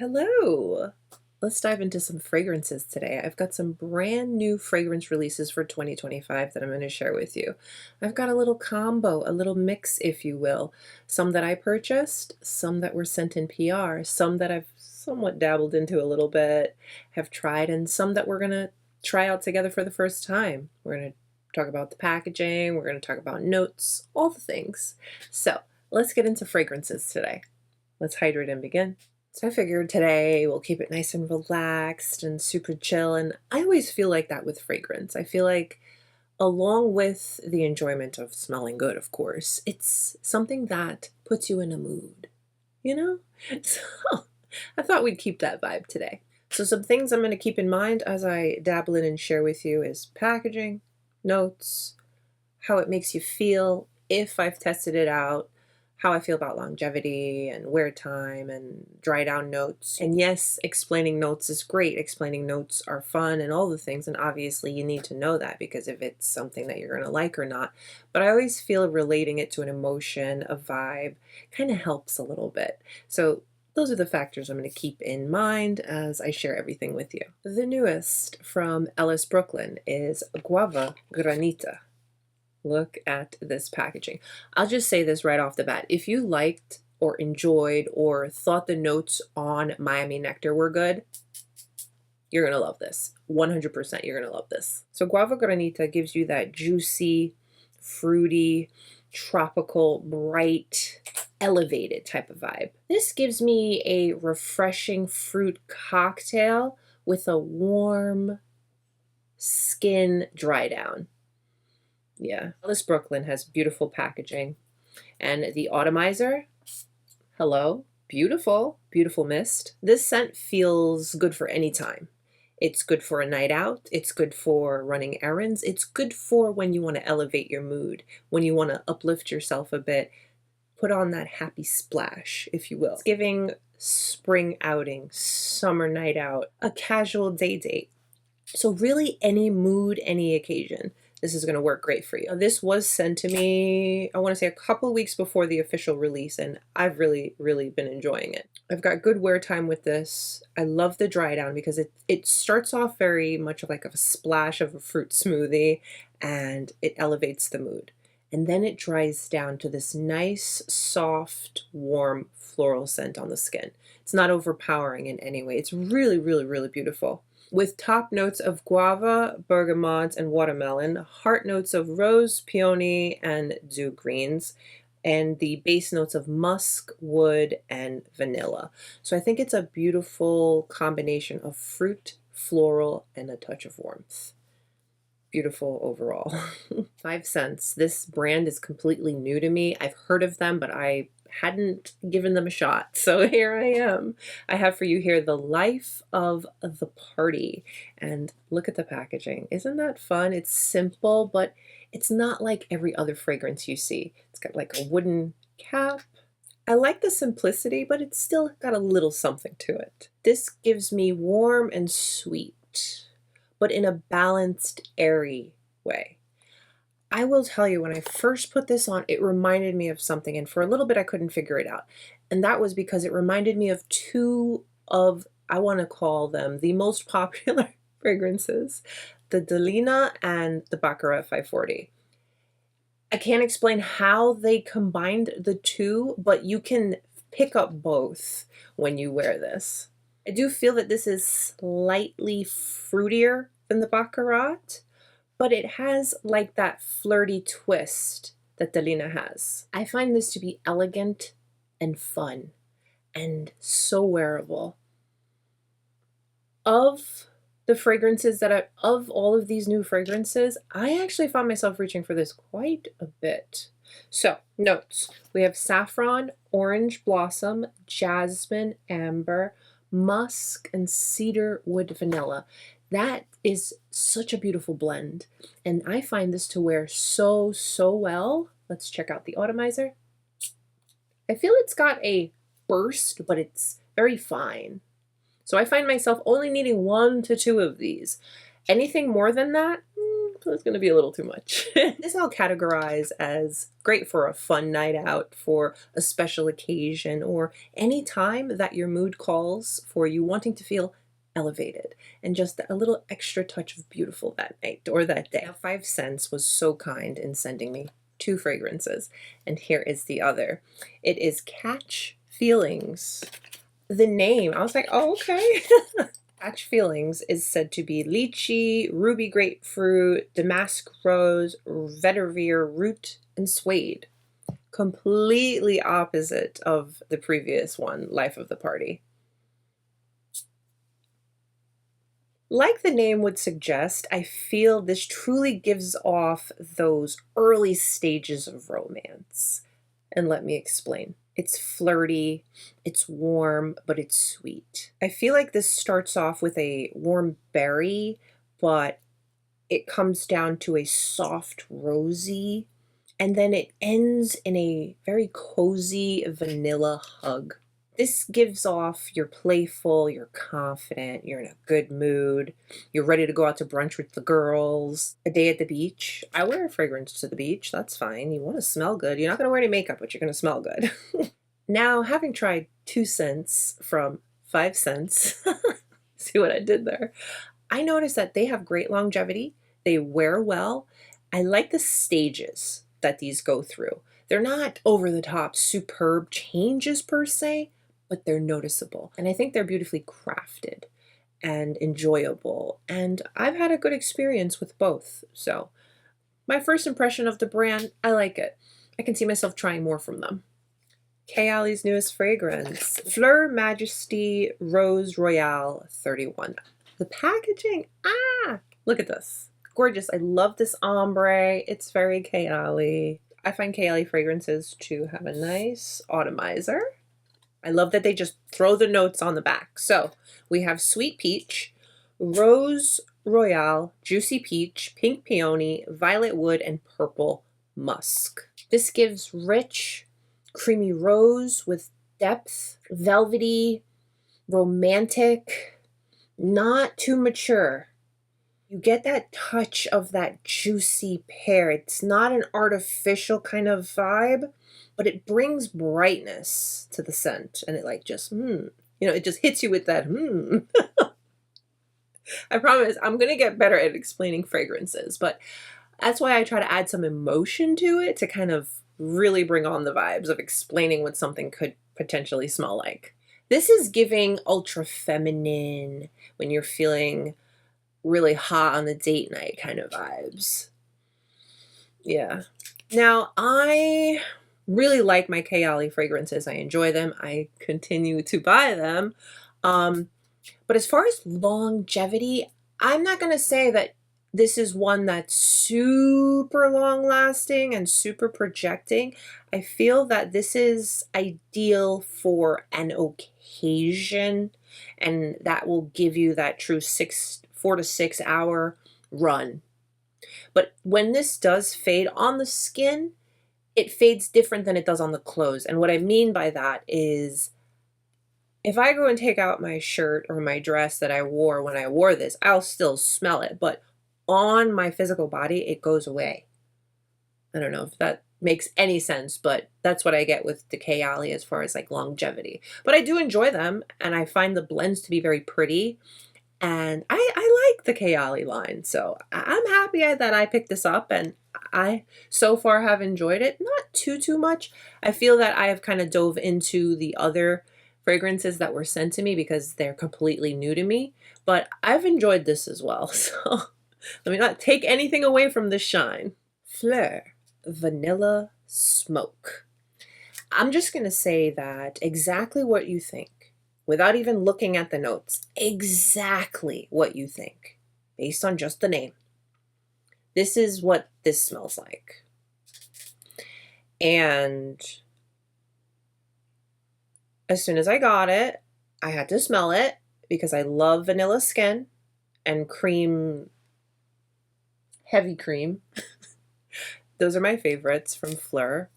Hello. Let's dive into some fragrances today. I've got some brand new fragrance releases for 2025 that I'm going to share with you. I've got a little combo, a little mix, if you will. Some that I purchased, some that were sent in PR, some that I've somewhat dabbled into a little bit, have tried, and some that we're going to try out together for the first time. We're going to talk about the packaging, we're going to talk about notes, all the things. So let's get into fragrances today. Let's hydrate and begin. So I figured today we'll keep it nice and relaxed and super chill. And I always feel like that with fragrance. I feel like along with the enjoyment of smelling good, of course, it's something that puts you in a mood, you know? So I thought we'd keep that vibe today. So some things I'm going to keep in mind as I dabble in and share with you is packaging, notes, how it makes you feel if I've tested it out, how I feel about longevity and wear time and dry down notes. And yes, explaining notes is great. Explaining notes are fun and all the things. And obviously you need to know that because if it's something that you're going to like or not. But I always feel relating it to an emotion, a vibe, kind of helps a little bit. So those are the factors I'm going to keep in mind as I share everything with you. The newest from ELLIS Brooklyn is GUAVA GRANITA. Look at this packaging. I'll just say this right off the bat. If you liked or enjoyed or thought the notes on Miami Nectar were good, you're going to love this. 100% you're going to love this. So Guava Granita gives you that juicy, fruity, tropical, bright, elevated type of vibe. This gives me a refreshing fruit cocktail with a warm skin dry down. Yeah, ELLIS Brooklyn has beautiful packaging. And the atomizer, hello, beautiful, beautiful mist. This scent feels good for any time. It's good for a night out. It's good for running errands. It's good for when you want to elevate your mood, when you want to uplift yourself a bit, put on that happy splash, if you will. It's giving spring outing, summer night out, a casual day date. So really any mood, any occasion. This is going to work great for you. This was sent to me, I want to say a couple of weeks before the official release, and I've really, really been enjoying it. I've got good wear time with this. I love the dry down because it starts off very much like a splash of a fruit smoothie, and it elevates the mood. And then it dries down to this nice, soft, warm floral scent on the skin. It's not overpowering in any way. It's really, really, really beautiful. With top notes of guava, bergamot, and watermelon, heart notes of rose, peony, and dew greens, and the base notes of musk, wood, and vanilla. So I think it's a beautiful combination of fruit, floral, and a touch of warmth. Beautiful overall. 5 cents. This brand is completely new to me. I've heard of them, but I hadn't given them a shot. So here I am. I have for you here the Life of the Party. And look at the packaging. Isn't that fun? It's simple, but it's not like every other fragrance you see. It's got like a wooden cap. I like the simplicity, but it's still got a little something to it. This gives me warm and sweet, but in a balanced, airy way. I will tell you, when I first put this on, it reminded me of something, and for a little bit I couldn't figure it out. And that was because it reminded me of two of, I want to call them, the most popular fragrances, the Delina and the Baccarat 540. I can't explain how they combined the two, but you can pick up both when you wear this. I do feel that this is slightly fruitier than the Baccarat, but it has like that flirty twist that Delina has. I find this to be elegant and fun and so wearable. Of the fragrances of all of these new fragrances, I actually found myself reaching for this quite a bit. So, notes. We have saffron, orange blossom, jasmine, amber, musk, and cedar wood vanilla. That is such a beautiful blend, and I find this to wear so, so well. Let's check out the atomizer. I feel it's got a burst, but it's very fine. So I find myself only needing 1 to 2 of these. Anything more than that, That's gonna be a little too much. This I'll categorize as great for a fun night out, for a special occasion, or any time that your mood calls for you wanting to feel elevated and just a little extra touch of beautiful that night or that day. Now, 5 Cents was so kind in sending me 2 fragrances, and here is the other. It is Catch Feelings. The name, I was like, oh, okay. Catch Feelings is said to be lychee, ruby grapefruit, damask rose, vetiver root, and suede. Completely opposite of the previous one, Life of the Party. Like the name would suggest, I feel this truly gives off those early stages of romance. And let me explain. It's flirty, it's warm, but it's sweet. I feel like this starts off with a warm berry, but it comes down to a soft rosy, and then it ends in a very cozy vanilla hug. This gives off you're playful, you're confident, you're in a good mood, you're ready to go out to brunch with the girls, a day at the beach. I wear a fragrance to the beach, that's fine. You want to smell good. You're not going to wear any makeup, but you're going to smell good. Now, having tried 2 scents from 5 Cents, see what I did there? I noticed that they have great longevity, they wear well. I like the stages that these go through. They're not over the top superb changes per se, but they're noticeable. And I think they're beautifully crafted and enjoyable. And I've had a good experience with both. So my first impression of the brand, I like it. I can see myself trying more from them. KAYALI's newest fragrance, FLEUR Majesty Rose Royale 31. The packaging, look at this. Gorgeous. I love this ombre. It's very KAYALI. I find KAYALI fragrances to have a nice atomizer. I love that they just throw the notes on the back. So we have sweet peach, rose royale, juicy peach, pink peony, violet wood, and purple musk. This gives rich, creamy rose with depth, velvety, romantic, not too mature. You get that touch of that juicy pear. It's not an artificial kind of vibe, but it brings brightness to the scent, and it like just, it just hits you with that, I promise I'm going to get better at explaining fragrances, but that's why I try to add some emotion to it to kind of really bring on the vibes of explaining what something could potentially smell like. This is giving ultra feminine when you're feeling really hot on the date night kind of vibes. Yeah. Now, I really like my KAYALI fragrances. I enjoy them. I continue to buy them. But as far as longevity, I'm not going to say that this is one that's super long lasting and super projecting. I feel that this is ideal for an occasion, and that will give you that true 4 to 6 hour run. But when this does fade on the skin, it fades different than it does on the clothes. And what I mean by that is, if I go and take out my shirt or my dress that I wore when I wore this, I'll still smell it, but on my physical body, it goes away. I don't know if that makes any sense, but that's what I get with the KAYALI as far as like longevity. But I do enjoy them, and I find the blends to be very pretty, and I like the KAYALI line. So I'm happy that I picked this up, and I so far have enjoyed it. Not too much. I feel that I have kind of dove into the other fragrances that were sent to me because they're completely new to me, but I've enjoyed this as well. So let me not take anything away from the shine. FLEUR Vanilla Smoke. I'm just going to say that exactly what you think, without even looking at the notes, exactly what you think, based on just the name. This is what this smells like. And as soon as I got it, I had to smell it because I love vanilla skin and cream, heavy cream. Those are my favorites from FLEUR.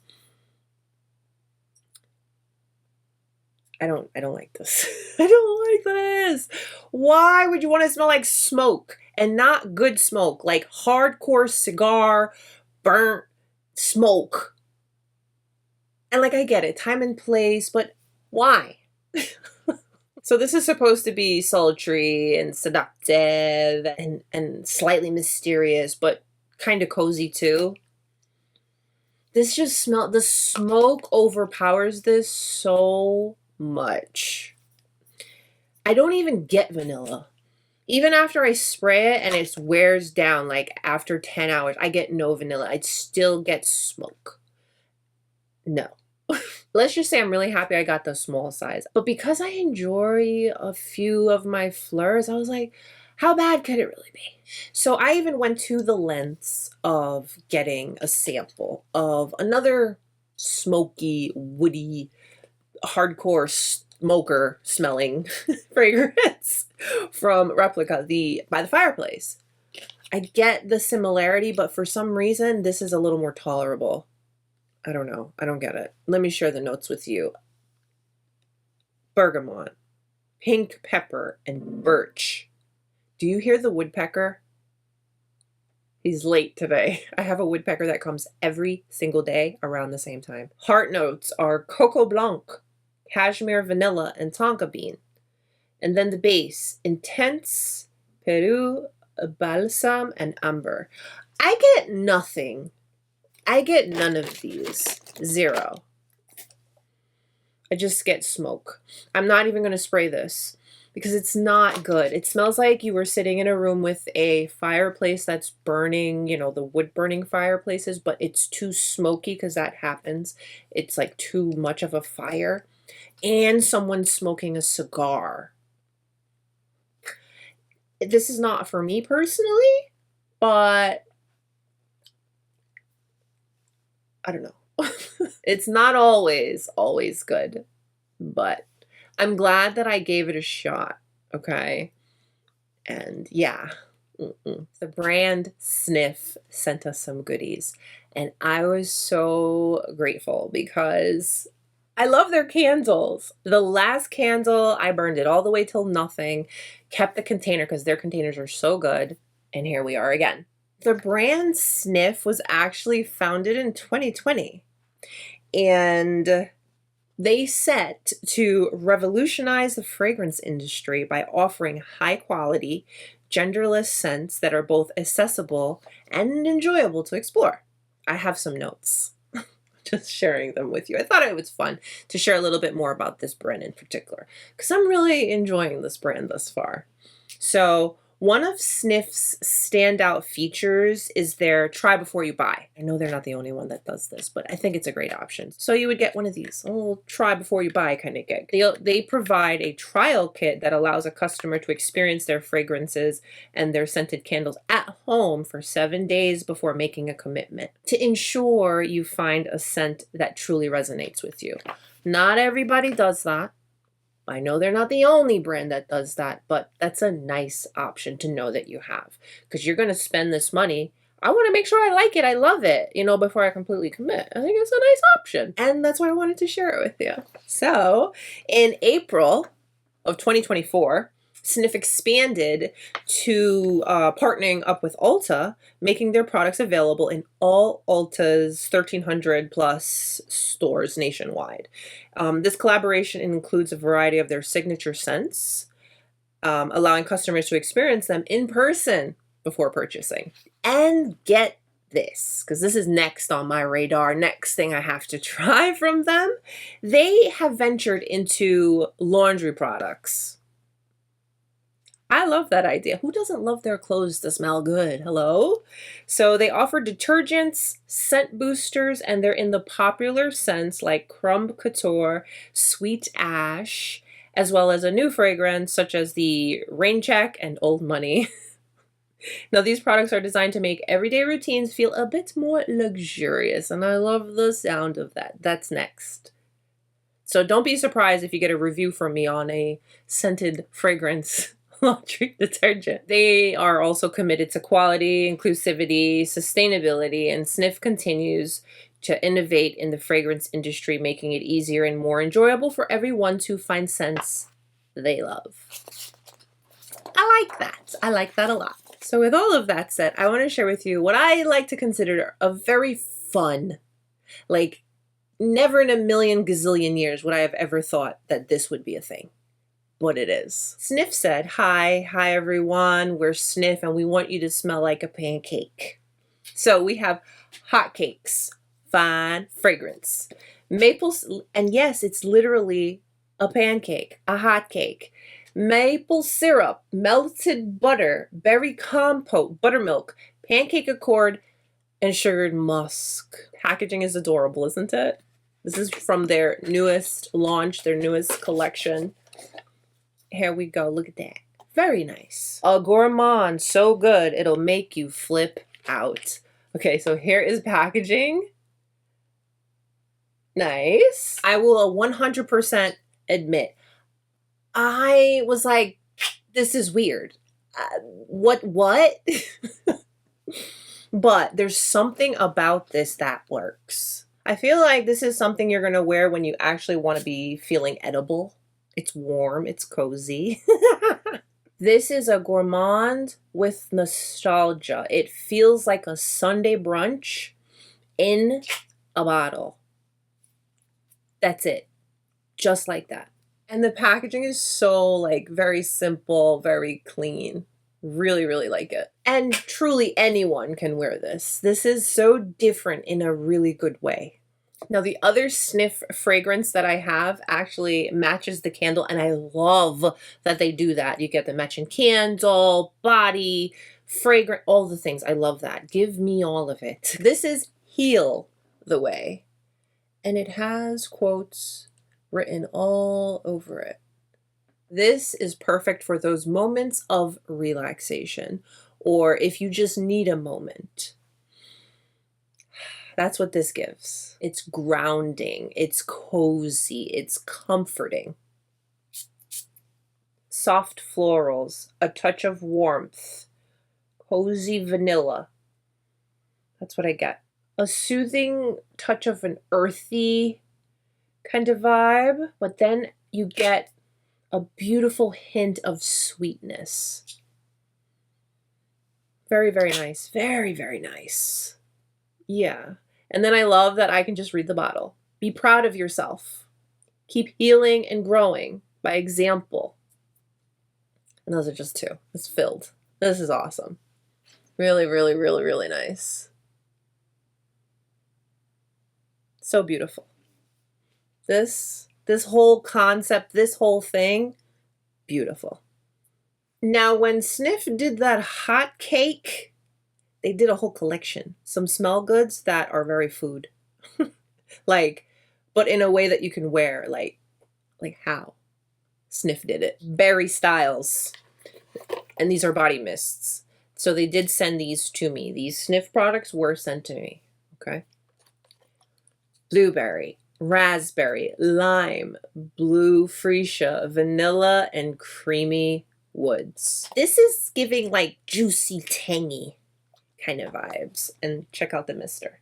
I don't like this. I don't like this. Why would you want to smell like smoke and not good smoke, like hardcore cigar, burnt smoke. And like, I get it, time and place, but why? So this is supposed to be sultry and seductive and slightly mysterious, but kind of cozy too. This just the smoke overpowers this so much. I don't even get vanilla. Even after I spray it and it wears down, like after 10 hours, I get no vanilla. I'd still get smoke. No. Let's just say I'm really happy I got the small size. But because I enjoy a few of my FLEURs, I was like, how bad could it really be? So I even went to the lengths of getting a sample of another smoky, woody, hardcore smoker smelling fragrance from Replica, by the fireplace. I get the similarity, but for some reason, this is a little more tolerable. I don't know. I don't get it. Let me share the notes with you. Bergamot, pink pepper, and birch. Do you hear the woodpecker? He's late today. I have a woodpecker that comes every single day around the same time. Heart notes are cocoa blanc, cashmere vanilla, and tonka bean. And then the base, intense, Peru, balsam, and amber. I get nothing. I get none of these. Zero. I just get smoke. I'm not even going to spray this because it's not good. It smells like you were sitting in a room with a fireplace that's burning, you know, the wood burning fireplaces, but it's too smoky because that happens. It's like too much of a fire. And someone smoking a cigar. This is not for me personally, but I don't know. It's not always good, but I'm glad that I gave it a shot, okay? And yeah, the brand SNIF sent us some goodies, and I was so grateful because I love their candles. The last candle, I burned it all the way till nothing, kept the container because their containers are so good, and here we are again. The brand SNIF was actually founded in 2020, and they set to revolutionize the fragrance industry by offering high-quality, genderless scents that are both accessible and enjoyable to explore. I have some notes, just sharing them with you. I thought it was fun to share a little bit more about this brand in particular, because I'm really enjoying this brand thus far. So, one of SNIF's standout features is their try before you buy. I know they're not the only one that does this, but I think it's a great option. So you would get one of these, a little try before you buy kind of gig. They provide a trial kit that allows a customer to experience their fragrances and their scented candles at home for 7 days before making a commitment to ensure you find a scent that truly resonates with you. Not everybody does that. I know they're not the only brand that does that, but that's a nice option to know that you have, because you're going to spend this money. I want to make sure I like it, I love it, you know, before I completely commit. I think it's a nice option, and that's why I wanted to share it with you. So, in April of 2024, SNIF expanded to partnering up with Ulta, making their products available in all Ulta's 1,300 plus stores nationwide. This collaboration includes a variety of their signature scents, allowing customers to experience them in person before purchasing. And get this, because this is next on my radar, next thing I have to try from them. They have ventured into laundry products. I love that idea. Who doesn't love their clothes to smell good? Hello? So they offer detergents, scent boosters, and they're in the popular scents like Crumb Couture, Sweet Ash, as well as a new fragrance such as the Rain Check and Old Money. Now, these products are designed to make everyday routines feel a bit more luxurious, and I love the sound of that. That's next. So don't be surprised if you get a review from me on a scented fragrance laundry detergent. They are also committed to quality, inclusivity, sustainability, and SNIF continues to innovate in the fragrance industry, making it easier and more enjoyable for everyone to find scents they love. I like that. I like that a lot. So with all of that said, I want to share with you what I like to consider a very fun, like never in a million gazillion years would I have ever thought that this would be a thing. But it is. SNIF said, hi everyone, we're SNIF and we want you to smell like a pancake. So we have hot cakes, fine fragrance, maple, and yes, it's literally a pancake, a hot cake. Maple syrup, melted butter, berry compote, buttermilk, pancake accord, and sugared musk. Packaging is adorable, isn't it? This is from their newest launch, their newest collection. Here we go, look at that. Very nice. A gourmand, so good, it'll make you flip out. Okay, so here is packaging. Nice. I will 100% admit, I was like, this is weird. What? But there's something about this that works. I feel like this is something you're gonna wear when you actually want to be feeling edible. It's warm, it's cozy. This is a gourmand with nostalgia. It feels like a Sunday brunch in a bottle. That's it. Just like that. And the packaging is so like very simple, very clean. Really, really like it. And truly anyone can wear this. This is so different in a really good way. Now the other SNIF fragrance that I have actually matches the candle, and I love that they do that. You get the matching candle, body, fragrance, all the things. I love that. Give me all of it. This is Heal the Way, and it has quotes written all over it. This is perfect for those moments of relaxation, or if you just need a moment. That's what this gives. It's grounding, it's cozy, it's comforting. Soft florals, a touch of warmth, cozy vanilla. That's what I get. A soothing touch of an earthy kind of vibe, but then you get a beautiful hint of sweetness. Very, very nice. Very, very nice. Yeah. And then I love that I can just read the bottle. Be proud of yourself. Keep healing and growing by example. And those are just two. It's filled. This is awesome. Really, really, really, really nice. So beautiful. This whole concept, this whole thing, beautiful. Now, when SNIF did that hot cake, they did a whole collection. Some smell goods that are very food. Like, but in a way that you can wear, like how SNIF did it. Berry Styles. And these are body mists. So they did send these to me. These SNIF products were sent to me. Okay. Blueberry, raspberry, lime, blue freesia, vanilla, and creamy woods. This is giving like juicy, tangy kind of vibes. And check out the mister.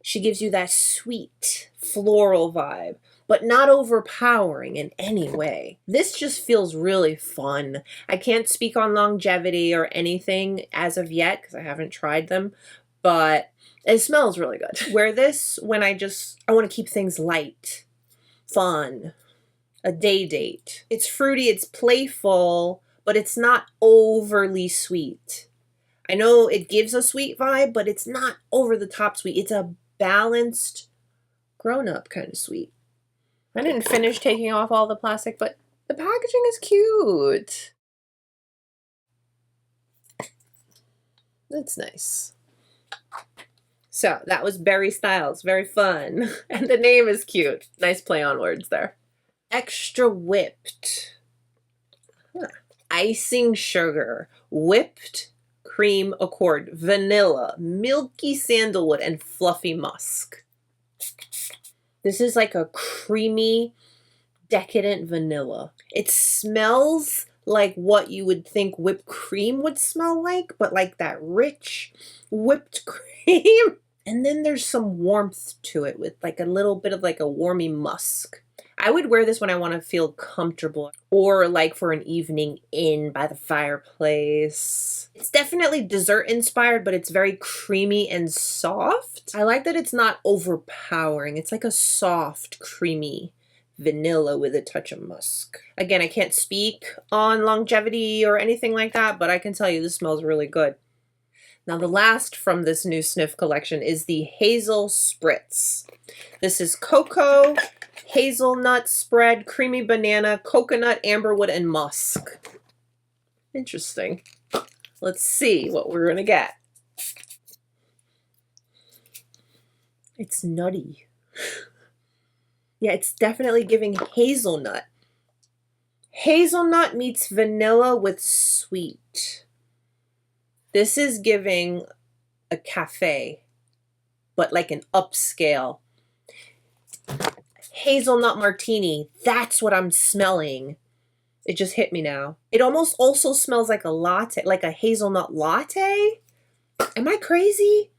She gives you that sweet floral vibe, but not overpowering in any way. This just feels really fun. I can't speak on longevity or anything as of yet because I haven't tried them, but it smells really good. Wear this when I want to keep things light, fun, a day date. It's fruity, it's playful, but it's not overly sweet. I know it gives a sweet vibe, but it's not over the top sweet. It's a balanced, grown-up kind of sweet. I didn't finish taking off all the plastic, but the packaging is cute. That's nice. So that was Berry Styles, very fun. And the name is cute. Nice play on words there. Extra whipped. Huh. Icing sugar, whipped cream accord, vanilla, milky sandalwood, and fluffy musk. This is like a creamy, decadent vanilla. It smells like what you would think whipped cream would smell like, but like that rich whipped cream. And then there's some warmth to it with like a little bit of like a warmy musk. I would wear this when I want to feel comfortable or like for an evening in by the fireplace. It's definitely dessert inspired, but it's very creamy and soft. I like that it's not overpowering. It's like a soft, creamy vanilla with a touch of musk. Again, I can't speak on longevity or anything like that, but I can tell you this smells really good. Now the last from this new SNIF collection is the Hazel Spritz. This is cocoa, hazelnut spread, creamy banana, coconut, amberwood, and musk. Interesting. Let's see what we're gonna get. It's nutty. Yeah, it's definitely giving hazelnut. Hazelnut meets vanilla with sweet. This is giving a cafe, but like an upscale. Hazelnut martini, that's what I'm smelling. It just hit me now. It almost also smells like a latte, like a hazelnut latte. Am I crazy?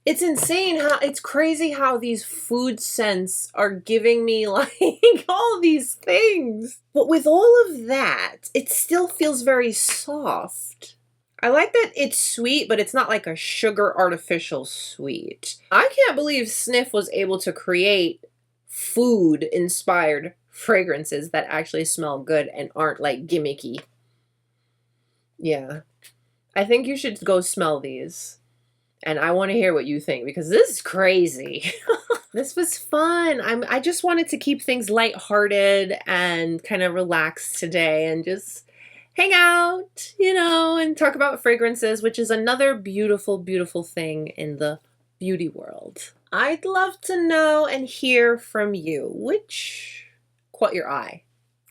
It's insane how, it's crazy how these food scents are giving me like all these things. But with all of that, it still feels very soft. I like that it's sweet, but it's not like a sugar artificial sweet. I can't believe SNIF was able to create food inspired fragrances that actually smell good and aren't like gimmicky. Yeah. I think you should go smell these. And I want to hear what you think because this is crazy. This was fun. I just wanted to keep things lighthearted and kind of relaxed today and just hang out, you know, and talk about fragrances, which is another beautiful, beautiful thing in the beauty world. I'd love to know and hear from you. Which caught your eye?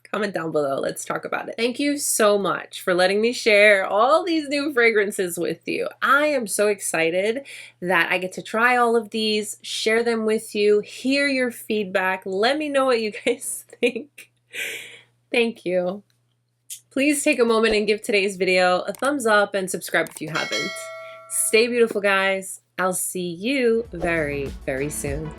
Comment down below. Let's talk about it. Thank you so much for letting me share all these new fragrances with you. I am so excited that I get to try all of these, share them with you, hear your feedback. Let me know what you guys think. Thank you. Please take a moment and give today's video a thumbs up and subscribe if you haven't. Stay beautiful, guys. I'll see you very, very soon.